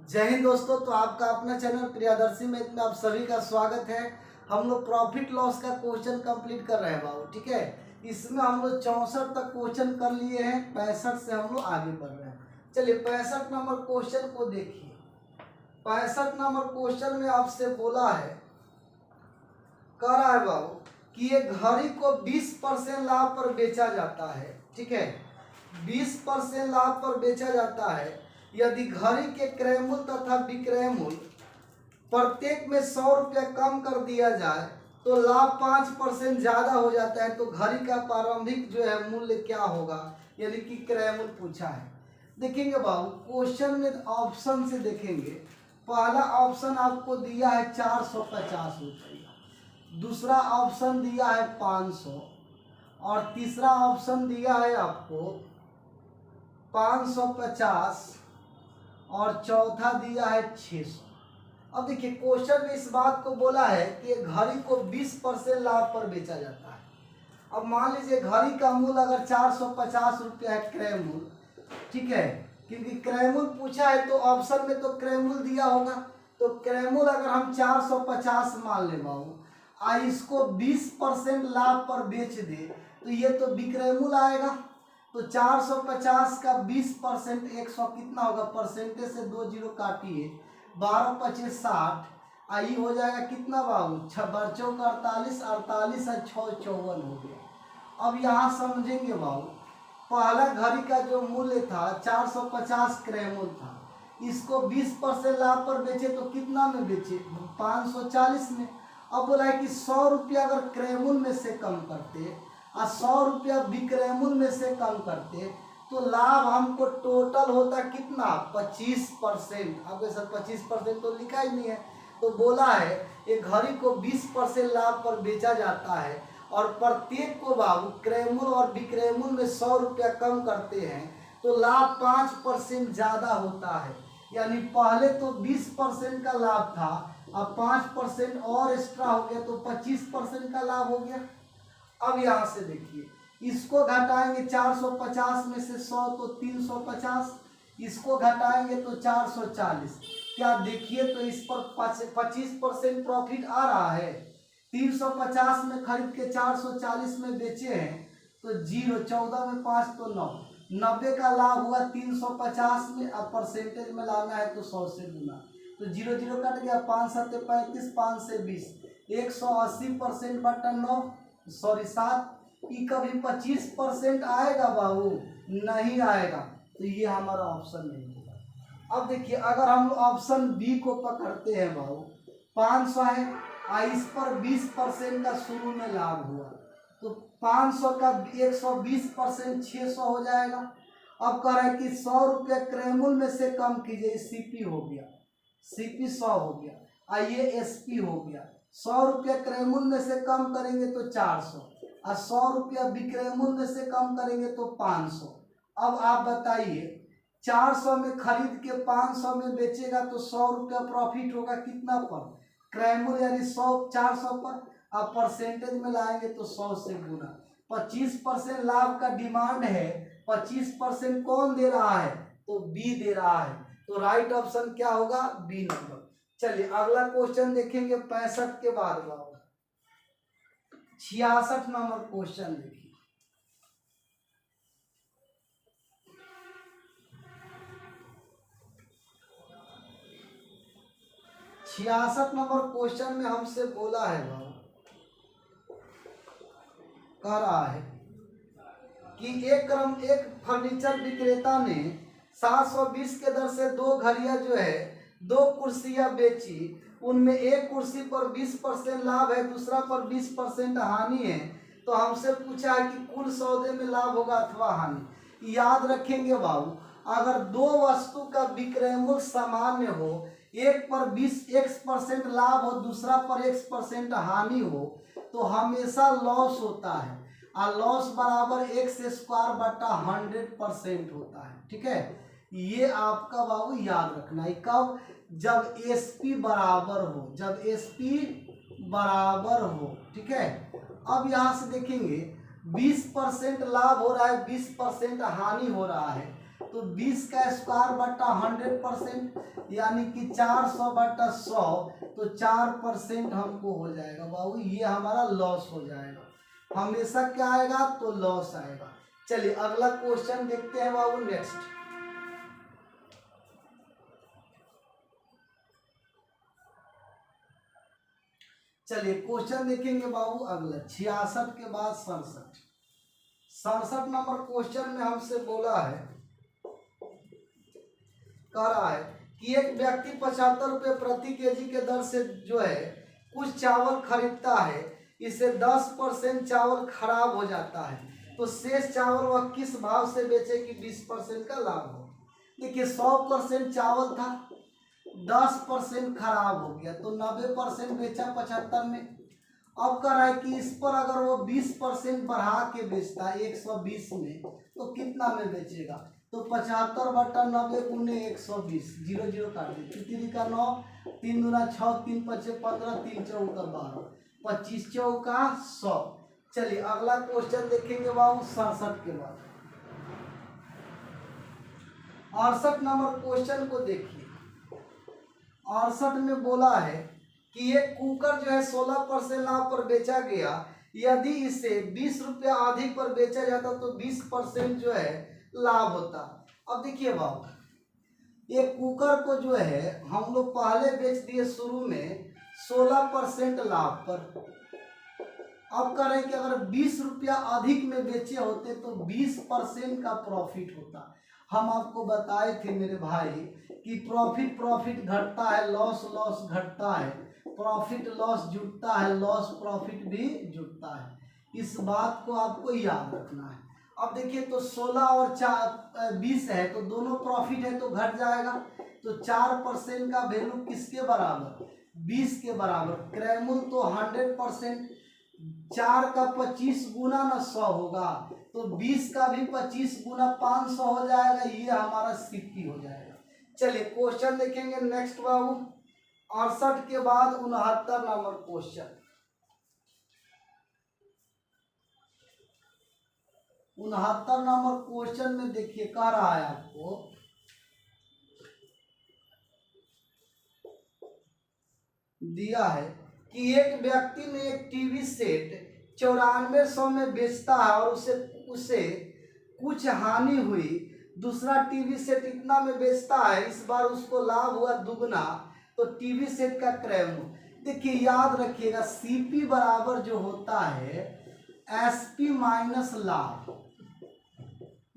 जय हिंद दोस्तों। तो आपका अपना चैनल प्रियदर्शी में आप सभी का स्वागत है। हम लोग प्रॉफिट लॉस का क्वेश्चन कंप्लीट कर रहे हैं बाबू, ठीक है। इसमें हम लोग 64 तक क्वेश्चन कर लिए हैं, 65 से हम लोग आगे बढ़ रहे हैं। चलिए 65 नंबर क्वेश्चन को देखिए। 65 नंबर क्वेश्चन में आपसे बोला है, कह रहा है बाबू कि एक घड़ी को 20% लाभ पर बेचा जाता है, ठीक है। 20% लाभ पर बेचा जाता है। यदि घड़ी के क्रय मूल्य तथा विक्रय मूल्य प्रत्येक में 100 रुपया कम कर दिया जाए तो लाभ 5% ज्यादा हो जाता है। तो घड़ी का प्रारंभिक जो है मूल्य क्या होगा, यानी कि क्रय मूल्य पूछा है। देखेंगे बाबू क्वेश्चन में ऑप्शन से देखेंगे। पहला ऑप्शन आपको दिया है 450 रुपया, दूसरा ऑप्शन दिया है 500 और तीसरा ऑप्शन दिया है आपको 550 और चौथा दिया है 600। अब देखिए क्वेश्चन में इस बात को बोला है कि घड़ी को 20% लाभ पर बेचा जाता है। अब मान लीजिए घड़ी का मूल्य अगर 450 रुपया है क्रय मूल्य, ठीक है, क्योंकि क्रय मूल्य पूछा है तो ऑप्शन में तो क्रय मूल्य दिया होगा। तो क्रय मूल्य अगर हम 450 मान ले बाबू, इसको 20% लाभ पर बेच दे तो ये तो विक्रय मूल्य आएगा। तो 450 का 20% 100 कितना होगा, परसेंटेज से 2 जीरो काटिए, 12 25 60, आई हो जाएगा कितना बाबू, 6 बच्चों का 48, 48 और 6 54 हो गया। अब यहाँ समझेंगे बाबू, पहला घड़ी का जो मूल्य था 450 क्रय मूल्य था, इसको 20% लाभ पर बेचे तो कितना में बेचे, 540 में। अब बोला है कि 100 रुपया अगर क्रय मूल्य में से कम करते और 100 रुपया विक्रय मूल्य में से कम करते तो लाभ हमको टोटल होता कितना, 25%। अब सर 25% तो लिखा ही नहीं है। तो बोला है एक घड़ी को 20% लाभ पर बेचा जाता है और प्रत्येक को बाबू क्रय मूल्य और विक्रय मूल्य में 100 रुपया कम करते हैं तो लाभ 5% ज़्यादा होता है। यानी पहले तो 20% का लाभ था, अब 5% और एक्स्ट्रा हो गया तो 25% का लाभ हो गया। अब यहाँ से देखिए, इसको घटाएंगे 450 में से 100 तो 350, इसको घटाएंगे तो 440। क्या देखिए तो इस पर 25% प्रॉफिट आ रहा है। 350 में खरीद के 440 में बेचे हैं तो जीरो, 14 में 5 तो 9, 90 का लाभ हुआ 350 में। अब परसेंटेज में लाना है तो 100 से गुना, तो जीरो जीरो कट गया, 5 7 35, 5 से 20, 180% बटा 9, सॉरी 7। ई कभी 25% आएगा बाबू, नहीं आएगा, तो ये हमारा ऑप्शन नहीं होगा। अब देखिए अगर हम ऑप्शन बी को पकड़ते हैं बाबू, 500 है, इस पर 20% का शुरू में लाभ हुआ तो 500 का 120% 600 हो जाएगा। अब कह रहा है कि 100 रुपया क्रय मूल्य में से कम कीजिए, सीपी हो गया, सीपी 100 हो गया, ये एसपी हो गया। 100 रुपया क्रय मूल्य में से कम करेंगे तो 400 और 100 रुपया विक्रय मूल्य में से कम करेंगे तो 500। अब आप बताइए 400 में खरीद के 500 में बेचेगा तो 100 रुपया प्रॉफिट होगा कितना पर, क्रय मूल्य यानी 100 400 पर। अब परसेंटेज में लाएंगे तो 100 से गुना, 25% लाभ का डिमांड है, 25% कौन दे रहा है, तो बी दे रहा है। तो राइट ऑप्शन क्या होगा, बी नंबर। चलिए अगला क्वेश्चन देखेंगे 65 के बाद बाबू, 66 नंबर क्वेश्चन देखिए। 66 नंबर क्वेश्चन में हमसे बोला है बाबू, कह रहा है कि एक फर्नीचर विक्रेता ने 720 के दर से 2 घड़ियां जो है 2 कुर्सियां बेची। उनमें एक कुर्सी पर 20% लाभ है, दूसरा पर 20% हानि है। तो हमसे पूछा है कि कुल सौदे में लाभ होगा अथवा हानि। याद रखेंगे बाबू, अगर 2 वस्तु का विक्रय मूल्य सामान्य हो, एक पर 20% लाभ हो, दूसरा पर 1% हानि हो, तो हमेशा लॉस होता है और लॉस बराबर x² बटा 100% होता है, ठीक है। ये आपका बाबू याद रखना है। कब, जब एसपी बराबर हो, जब एसपी बराबर हो, ठीक है। अब यहाँ से देखेंगे 20% लाभ हो रहा है, 20% हानि हो रहा है, तो 20 का स्क्वायर बटा 100%, यानी कि 400 बटा 100, तो 4% हमको हो जाएगा बाबू, ये हमारा लॉस हो जाएगा। हमेशा क्या आएगा, तो लॉस आएगा। चलिए अगला क्वेश्चन देखते हैं बाबू, नेक्स्ट। चलिए क्वेश्चन देखेंगे बाबू अगला 66 के बाद 67। 67 नंबर क्वेश्चन में हमसे बोला है, कह रहा है कि एक व्यक्ति 75 रुपये प्रति केजी के दर से जो है कुछ चावल खरीदता है, इससे 10% चावल खराब हो जाता है, तो शेष चावल वह किस भाव से बेचे कि 20% का लाभ हो। देखिए 100% चावल था, 10% खराब हो गया, तो 90% बेचा 75 में। अब कह रहा है कि इस पर अगर वो 20% बढ़ा के बेचता है 120 में, तो कितना में बेचेगा। तो 75 बटा 90 गुने 120, 0 0 काट दी, कितनी का 9, 3 दूना 6, 3 पचे 15, 3 चौका 12, 25 चौका 100। चलिए अगला क्वेश्चन देखेंगे बाबू 67 के बाद। 68 नंबर क्वेश्चन को देखिए। 68 में बोला है कि एक कुकर जो है 16% लाभ पर बेचा गया, यदि इसे 20 रुपया अधिक पर बेचा जाता तो 20% जो है लाभ होता। अब देखिए बाबू, ये कुकर को जो है हम लोग पहले बेच दिए शुरू में 16% लाभ पर। अब कह रहे हैं कि अगर 20 रुपया अधिक में बेचे होते तो 20% का प्रॉफिट होता। हम आपको बताए थे मेरे भाई कि प्रॉफिट घटता है, लॉस घटता है, प्रॉफिट लॉस जुटता है, लॉस प्रॉफिट भी जुटता है। इस बात को आपको याद रखना है। अब देखिए तो 16 और 20 है, तो दोनों प्रॉफिट है तो घट जाएगा, तो 4% का वैल्यू किसके बराबर, 20 के बराबर। क्रैमुल तो 100%, 4 का 25 गुना ना 100 होगा, तो 20 का भी 25 गुना 500 हो जाएगा, ये हमारा सीपी हो जाएगा। चलिए क्वेश्चन देखेंगे नेक्स्ट बाबू 68 के बाद 69 नंबर क्वेश्चन। 69 नंबर क्वेश्चन में देखिए कह रहा है आपको, दिया है कि एक व्यक्ति ने एक टीवी सेट 9400 में बेचता है और उसे कुछ हानि हुई, दूसरा टीवी सेट इतना में बेचता है, इस बार उसको लाभ हुआ दुगना, तो टीवी सेट का क्रय मूल्य। देखिए याद रखिएगा, सीपी बराबर जो होता है एसपी माइनस लाभ,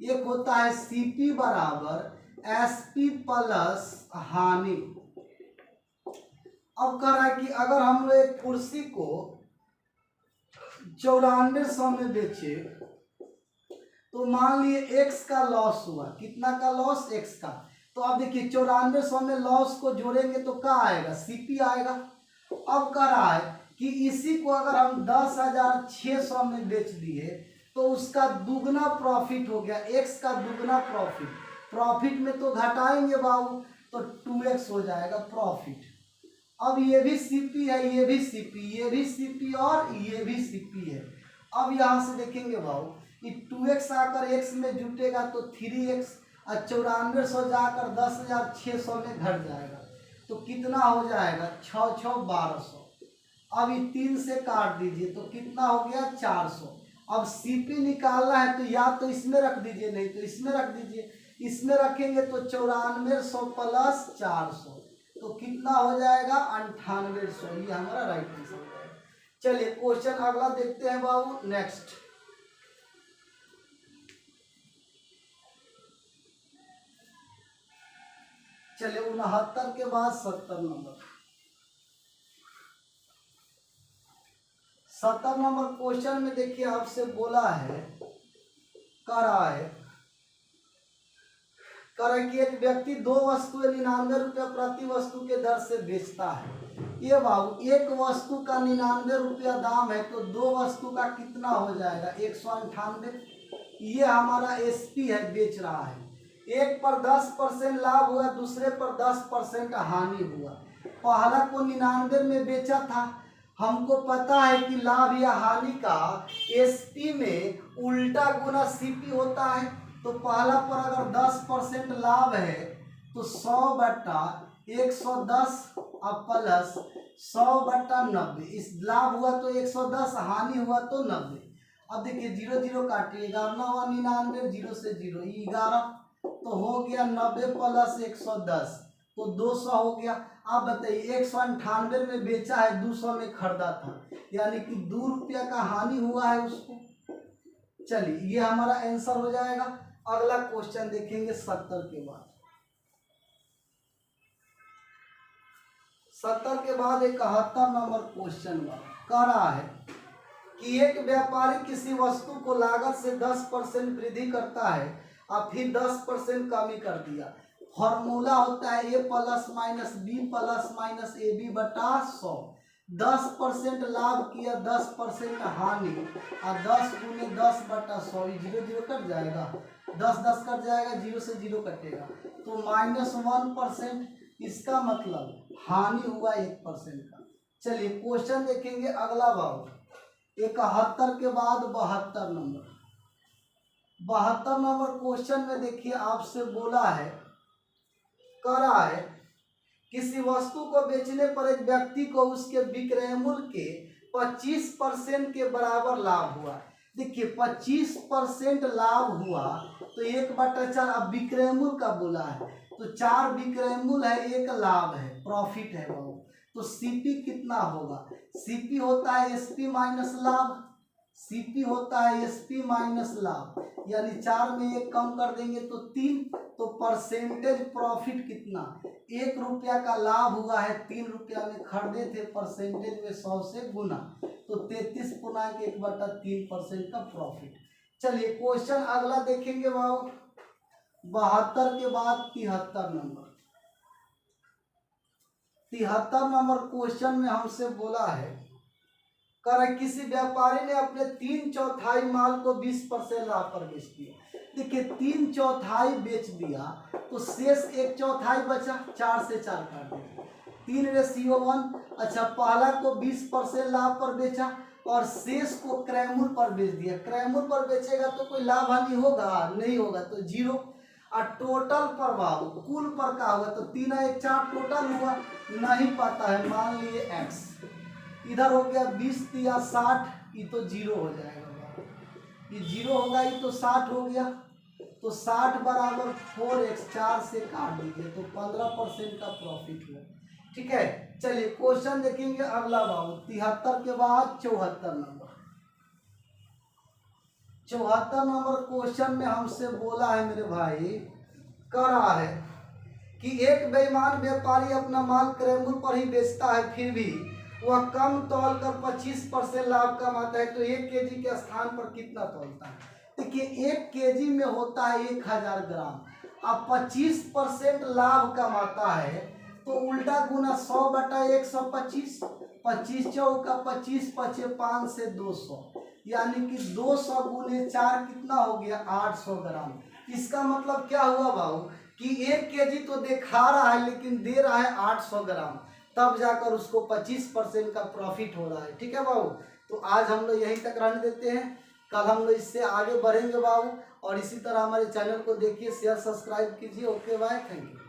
एक होता है सीपी बराबर एसपी प्लस हानि। अब कह रहा है कि अगर हम लोग एक कुर्सी को 9400 में बेचे, तो मान लिए x का लॉस हुआ, कितना का लॉस, x का। तो अब देखिए 9400 में लॉस को जोड़ेंगे तो क्या आएगा, सीपी आएगा। अब कह रहा है कि इसी को अगर हम 10,600 में बेच दिए तो उसका दुगना प्रॉफिट हो गया, x का दुगना प्रॉफिट। प्रॉफिट में तो घटाएंगे बाबू, तो 2x हो जाएगा प्रॉफिट। अब ये भी सीपी है, ये भी सीपी, ये भी सीपी और ये भी सीपी है। अब यहाँ से देखेंगे बाबू कि 2x आकर x में जुटेगा तो 3x, और 9400 जाकर 10,600 में घट जाएगा, तो कितना हो जाएगा, 6 6 1200। अब ये 3 से काट दीजिए तो कितना हो गया, 400। अब सीपी निकालना है तो या तो इसमें रख दीजिए, नहीं तो इसमें रख दीजिए। इसमें रखेंगे तो 9400 प्लस 400, तो कितना हो जाएगा, 9800। ये हमारा राइट आंसर है। चलिए क्वेश्चन अगला देखते हैं बाबू, नेक्स्ट। चलिए 69 के बाद 70 नंबर। 70 नंबर क्वेश्चन में देखिए आपसे बोला है, कह रहा है कि एक व्यक्ति 2 वस्तुएं 99 रुपया प्रति वस्तु के दर से बेचता है। ये बाबू एक वस्तु का 99 रुपया दाम है, तो 2 वस्तु का कितना हो जाएगा, 198। ये हमारा एसपी है, बेच रहा है। एक पर 10% लाभ हुआ, दूसरे पर 10% हानि हुआ। पहला को 99 में बेचा था, हमको पता है कि लाभ या हानि का एसपी में उल्टा गुना सीपी होता है, तो तो पहला पर अगर 10% लाभ है तो 100/110 अब प्लस 100/90। इस लाभ हुआ तो 110, हानि हुआ तो 90। अब देखिए 0 0 काटिए, 11 0 से 0 11 तो हो गया 90 + 110 तो 200 हो गया। आप बताइए 198 में बेचा है, 200 में खरीदा था, यानी कि 2 रुपया का हानि हुआ है उसको। चलिए ये हमारा आंसर हो जाएगा। अगला क्वेश्चन देखेंगे 70 के बाद। 70 के बाद 71 नंबर क्वेश्चन कह रहा है कि एक व्यापारी किसी वस्तु को लागत से 10% वृद्धि करता है और फिर 10% कमी कर दिया। फॉर्मूला होता है A + - B + - AB/100। 10% लाभ किया, 10% हानि, और 10 × 10/100 0 0 कट जाएगा, 10 10 कट जाएगा, 0 से 0 कटेगा तो -1%। इसका मतलब हानि हुआ 1% का। चलिए क्वेश्चन देखेंगे अगला बाबू 71 के बाद 72 नंबर। 72 नंबर क्वेश्चन में देखिए आपसे बोला है, कह रहा है किसी वस्तु को बेचने पर एक व्यक्ति को उसके विक्रय मूल्य के 25% के बराबर लाभ हुआ। देखिए 25% लाभ हुआ तो 1/4। अब विक्रय मूल्य का बोला है तो 4 विक्रय मूल्य है, 1 लाभ है, प्रॉफिट है वो। तो सीपी कितना होगा? सीपी होता है एसपी माइनस लाभ। सीपी होता है एसपी माइनस लाभ, यानी 4 में 1 कम कर देंगे तो 3। तो परसेंटेज प्रॉफिट कितना? 1 रुपया का लाभ हुआ है, 3 रुपया में खरीदे थे, परसेंटेज में 100 से गुना तो 33.1/3% का प्रॉफिट। चलिए क्वेश्चन अगला देखेंगे बाबू 72 के बाद 73 नंबर। 73 नंबर क्वेश्चन में हमसे बोला है, किसी व्यापारी ने अपने 3/4 माल को 20% लाभ पर बेच दिया। देखिए 3/4 बेच दिया तो शेष 1/4 बचा, 4 से 4 काट दिया, 3:1। अच्छा पहला को 20% लाभ पर बेचा और शेष को क्रय मूल्य पर बेच दिया। क्रय मूल्य पर बेचेगा तो कोई लाभ हानि होगा? नहीं होगा, तो 0। और टोटल पर बाबू कुल पर का होगा तो 3 1 4 टोटल हुआ, नहीं पता है, मान लिए x। इधर हो गया 20 या 60, ये तो 0 हो जाएगा, ये 0 होगा, ये तो 60 हो गया। तो 60 बराबर 4x, 4 से काट दीजिए तो 15% का प्रॉफिट हुआ। ठीक है, चलिए क्वेश्चन देखेंगे अगला बाबू 73 के बाद 74 नंबर। 74 नंबर क्वेश्चन में हमसे बोला है मेरे भाई, कह रहा है कि एक बेईमान व्यापारी अपना माल क्रय मूल्य पर ही बेचता है, फिर भी वह कम तौल कर 25% लाभ कमाता है, तो 1 केजी के स्थान पर कितना तौलता है? देखिए 1 केजी में होता है 1000 ग्राम। अब 25% लाभ कमाता है तो उल्टा गुना 100/125, 25 चौका 25, 25 5 से 200, यानी कि 200 × 4 कितना हो गया? 800 ग्राम। इसका मतलब क्या हुआ बाबू कि 1 केजी तो दिखा रहा है लेकिन दे रहा है 800 ग्राम, तब जाकर उसको 25% का प्रॉफिट हो रहा है। ठीक है बाबू, तो आज हम लोग यहीं तक रहने देते हैं, कल हम लोग इससे आगे बढ़ेंगे बाबू। और इसी तरह हमारे चैनल को देखिए, शेयर सब्सक्राइब कीजिए। Okay bye, thank you.